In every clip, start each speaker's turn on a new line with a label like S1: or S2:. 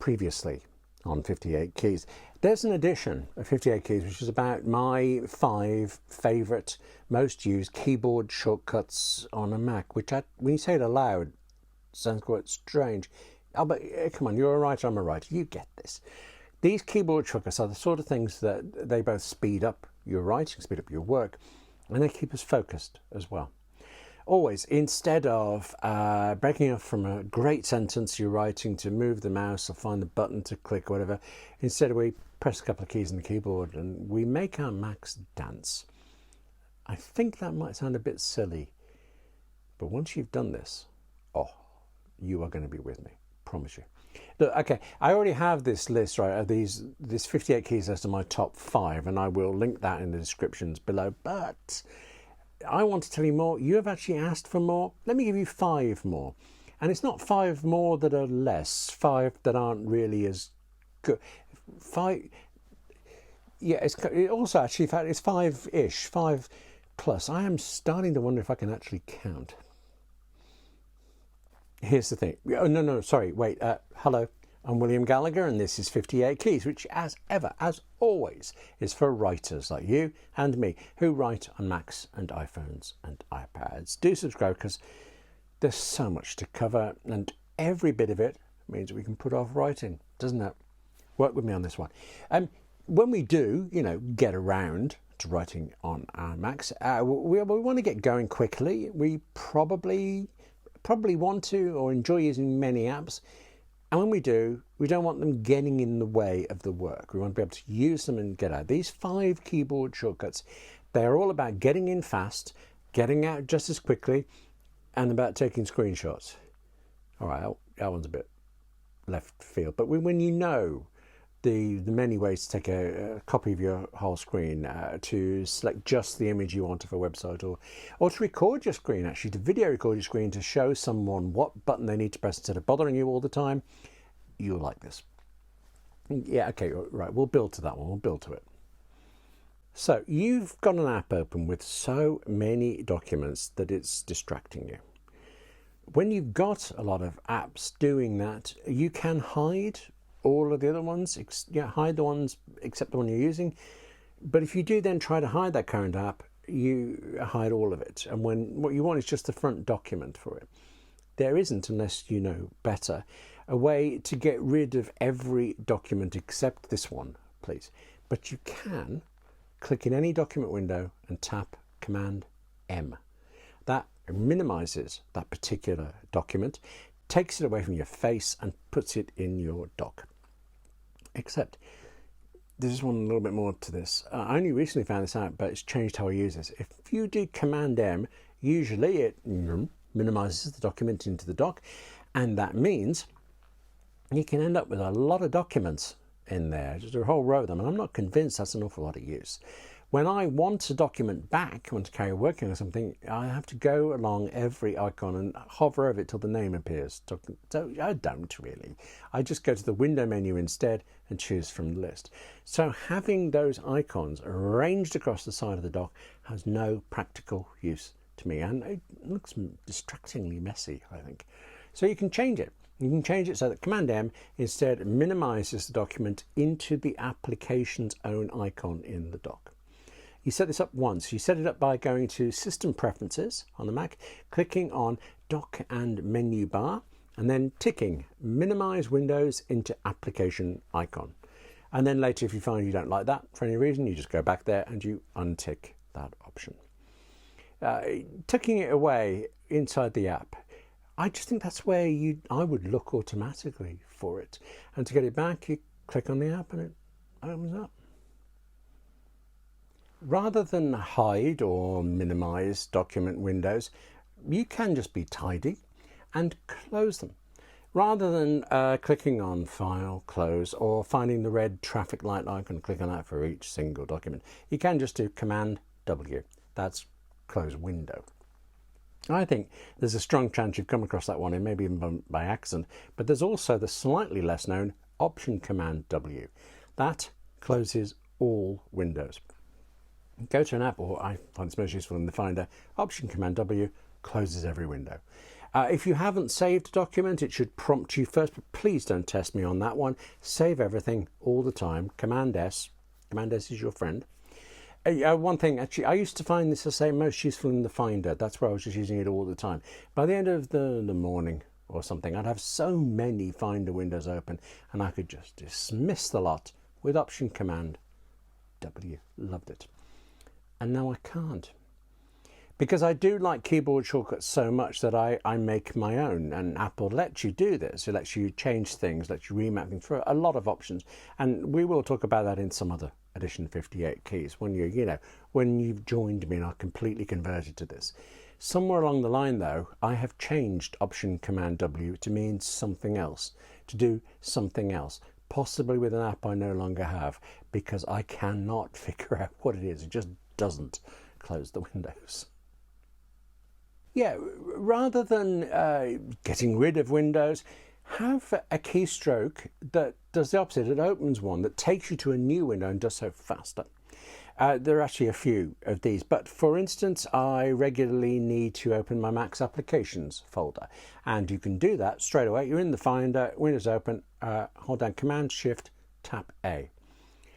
S1: previously on 58 keys. There's an edition of 58 keys which is about my 5 favourite most used keyboard shortcuts on a Mac, which when you say it aloud sounds quite strange. Oh, but come on, you're a writer, I'm a writer, you get this. These keyboard shortcuts are the sort of things that they both speed up your writing, speed up your work, and they keep us focused as well. Always, instead of breaking off from a great sentence you're writing to move the mouse or find the button to click or whatever, instead we press a couple of keys on the keyboard and we make our Macs dance. I think that might sound a bit silly, but once you've done this, oh, you are going to be with me, promise you. Look, okay, I already have this list, right, of this 58 keys list of my top 5, and I will link that in the descriptions below, but I want to tell you more. You have actually asked for more. Let me give you 5 more. And it's not 5 more that are less, 5 that aren't really as good. 5, yeah, it also actually, in fact, it's 5-ish, 5 plus. I am starting to wonder if I can actually count. Here's the thing. Oh, no, sorry, wait. Hello, I'm William Gallagher, and this is 58 Keys, which, as ever, as always, is for writers like you and me who write on Macs and iPhones and iPads. Do subscribe, because there's so much to cover, and every bit of it means we can put off writing, doesn't it? Work with me on this one. When we do, get around to writing on our Macs, we want to get going quickly. We probably want to or enjoy using many apps, and when we do, we don't want them getting in the way of the work. We want to be able to use them and get out. These 5 keyboard shortcuts, they're all about getting in fast, getting out just as quickly, and about taking screenshots. All right, that one's a bit left field, but when you know the many ways to take a copy of your whole screen, to select just the image you want of a website, or to record your screen, actually to video record your screen to show someone what button they need to press instead of bothering you all the time, you'll like this. Yeah, okay, right, we'll build to that one, we'll build to it. So you've got an app open with so many documents that it's distracting you. When you've got a lot of apps doing that, you can hide all of the other ones, hide the ones except the one you're using. But if you do then try to hide that current app, you hide all of it. And what you want is just the front document for it. There isn't, unless you know better, a way to get rid of every document except this one, please. But you can click in any document window and tap Command M. That minimizes that particular document, takes it away from your face and puts it in your dock. Except there's one a little bit more to this. I only recently found this out, but it's changed how I use this. If you do Command M, usually it minimizes the document into the dock, and that means you can end up with a lot of documents in there, just a whole row of them, and I'm not convinced that's an awful lot of use. When I want a document back, I want to carry working on something, I have to go along every icon and hover over it till the name appears. So I don't really. I just go to the window menu instead and choose from the list. So having those icons arranged across the side of the dock has no practical use to me, and it looks distractingly messy, I think. So you can change it. You can change it so that Command M instead minimizes the document into the application's own icon in the dock. You set this up once. You set it up by going to System Preferences on the Mac, clicking on Dock and Menu Bar, and then ticking Minimize Windows into Application Icon. And then later, if you find you don't like that for any reason, you just go back there and you untick that option. Tucking it away inside the app, I just think that's where I would look automatically for it. And to get it back, you click on the app and it opens up. Rather than hide or minimize document windows, you can just be tidy and close them. Rather than clicking on File, Close, or finding the red traffic light icon, click on that for each single document, you can just do Command W. That's Close Window. I think there's a strong chance you've come across that one, and maybe even by accident, but there's also the slightly less known Option Command W. That closes all windows. Go to an app, or I find this most useful in the Finder, Option Command W closes every window. If you haven't saved a document, it should prompt you first, but please don't test me on that one. Save everything all the time. Command S. Command S is your friend. One thing, actually, I used to find this, I say, most useful in the Finder. That's where I was just using it all the time. By the end of the morning or something, I'd have so many Finder windows open, and I could just dismiss the lot with Option Command W. Loved it. And now I can't. Because I do like keyboard shortcuts so much that I make my own, and Apple lets you do this. It lets you change things, lets you remap things for a lot of options. And we will talk about that in some other edition 58 keys when when you've joined me and are completely converted to this. Somewhere along the line though, I have changed Option Command W to mean something else, to do something else, possibly with an app I no longer have, because I cannot figure out what it is. It just doesn't close the windows. Yeah, rather than getting rid of windows, have a keystroke that does the opposite. It opens one that takes you to a new window and does so faster. There are actually a few of these, but for instance, I regularly need to open my Mac's applications folder, and you can do that straight away. You're in the Finder, Windows open, hold down Command Shift, tap A.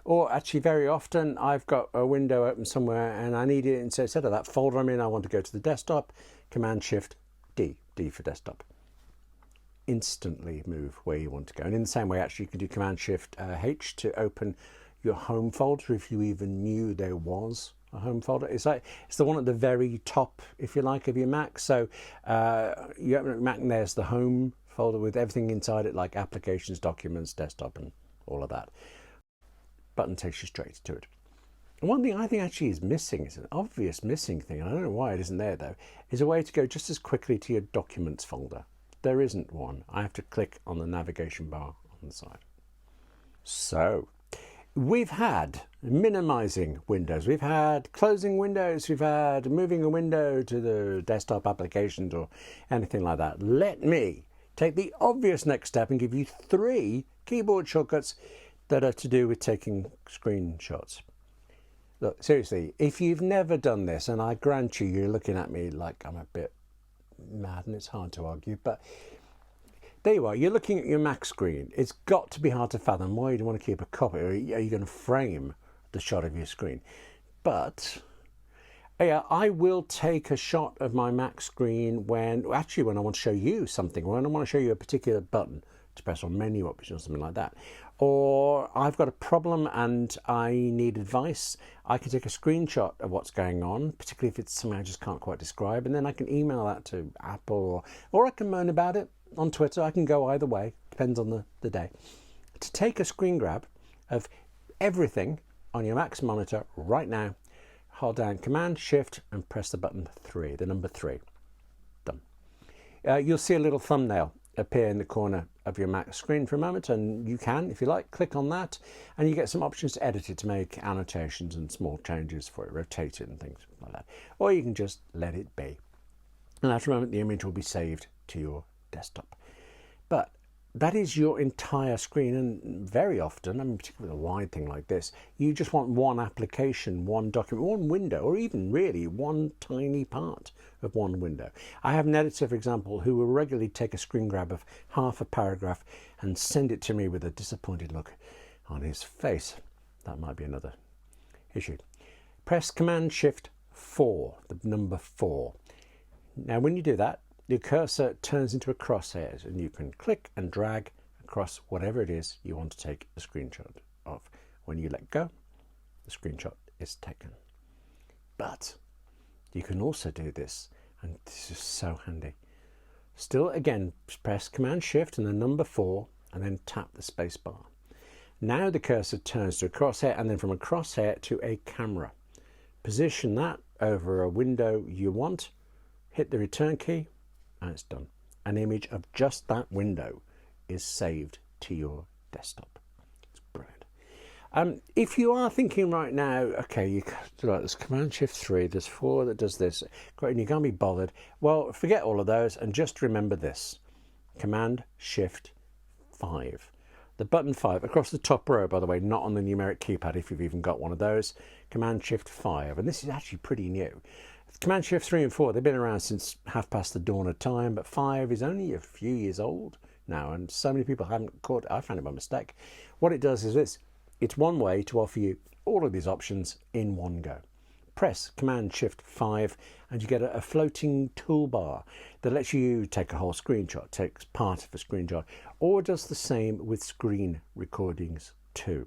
S1: Or actually very often I've got a window open somewhere and I need it, and so instead of that folder I'm in, I want to go to the desktop, Command Shift D, D for desktop. Instantly move where you want to go. And in the same way, actually, you can do Command Shift H to open your home folder if you even knew there was a home folder. It's the one at the very top, if you like, of your Mac. So you open up Mac and there's the home folder with everything inside it, like applications, documents, desktop, and all of that. Button takes you straight to it. And one thing I think actually is missing, is an obvious missing thing, and I don't know why it isn't there though, is a way to go just as quickly to your documents folder. There isn't one. I have to click on the navigation bar on the side. So we've had minimizing windows, we've had closing windows, we've had moving a window to the desktop applications or anything like that. Let me take the obvious next step and give you 3 keyboard shortcuts that are to do with taking screenshots. Look, seriously, if you've never done this, and I grant you, you're looking at me like I'm a bit mad, and it's hard to argue, but there you are, you're looking at your Mac screen. It's got to be hard to fathom why you'd want to keep a copy, or are you going to frame the shot of your screen? But yeah, I will take a shot of my Mac screen when I want to show you something, when I want to show you a particular button to press on menu option or something like that. Or I've got a problem and I need advice. I can take a screenshot of what's going on, particularly if it's something I just can't quite describe, and then I can email that to Apple, or I can moan about it on Twitter. I can go either way, depends on the day. To take a screen grab of everything on your Mac's monitor right now, hold down Command Shift and press the button 3, the number 3. Done. You'll see a little thumbnail appear in the corner of your Mac screen for a moment, and you can, if you like, click on that and you get some options to edit it, to make annotations and small changes for it, rotate it and things like that. Or you can just let it be. And after a moment the image will be saved to your desktop. But that is your entire screen, and very often, I mean particularly with a wide thing like this, you just want one application, one document, one window, or even really one tiny part of one window. I have an editor, for example, who will regularly take a screen grab of half a paragraph and send it to me with a disappointed look on his face. That might be another issue. Press Command Shift 4, the number 4. Now when you do that, your cursor turns into a crosshair, and you can click and drag across whatever it is you want to take a screenshot of. When you let go, the screenshot is taken. But you can also do this, and this is so handy. Still, again, press Command Shift and the number 4, and then tap the space bar. Now the cursor turns to a crosshair, and then from a crosshair to a camera. Position that over a window you want, hit the return key, and it's done. An image of just that window is saved to your desktop. It's brilliant. If you are thinking right now, okay, you there's Command Shift 3, there's 4 that does this, great, and you can't be bothered. Well, forget all of those and just remember this: Command Shift 5. The button 5 across the top row, by the way, not on the numeric keypad if you've even got one of those. Command Shift 5, and this is actually pretty new. Command Shift 3 and 4, they've been around since half past the dawn of time, but 5 is only a few years old now, and so many people haven't caught it. I found it by mistake. What it does is this: it's one way to offer you all of these options in one go. Press Command Shift 5 and you get a floating toolbar that lets you take a whole screenshot, takes part of a screenshot, or does the same with screen recordings too.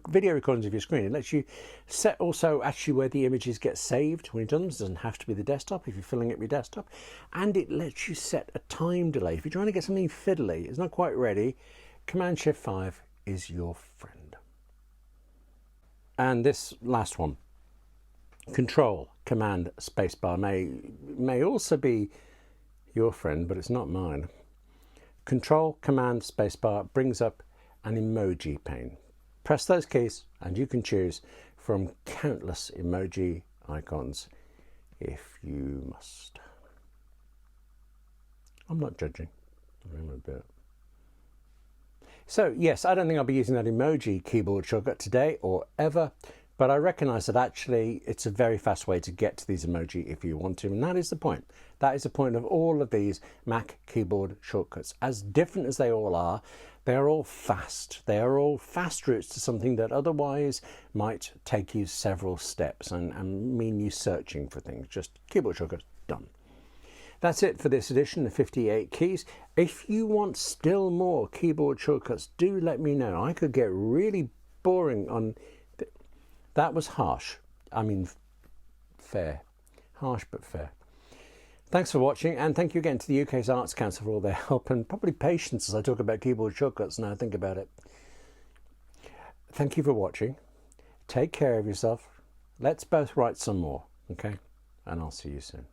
S1: Video recordings of your screen, it lets you set also actually where the images get saved when you're done. It doesn't have to be the desktop if you're filling it with your desktop, and it lets you set a time delay. If you're trying to get something fiddly, it's not quite ready, Command Shift 5 is your friend. And this last one, Control Command Spacebar, may also be your friend, but it's not mine. Control Command Spacebar brings up an emoji pane. Press those keys and you can choose from countless emoji icons if you must. I'm not judging. I'm a bit. So yes, I don't think I'll be using that emoji keyboard shortcut today or ever, but I recognise that actually it's a very fast way to get to these emoji if you want to, and that is the point. That is the point of all of these Mac keyboard shortcuts. As different as they all are, they are all fast. They are all fast routes to something that otherwise might take you several steps and mean you searching for things. Just keyboard shortcuts, done. That's it for this edition of 58 Keys. If you want still more keyboard shortcuts, do let me know. I could get really boring on... That was harsh. I mean, fair. Harsh but fair. Thanks for watching, and thank you again to the UK's Arts Council for all their help and probably patience as I talk about keyboard shortcuts now I think about it. Thank you for watching. Take care of yourself. Let's both write some more, okay? And I'll see you soon.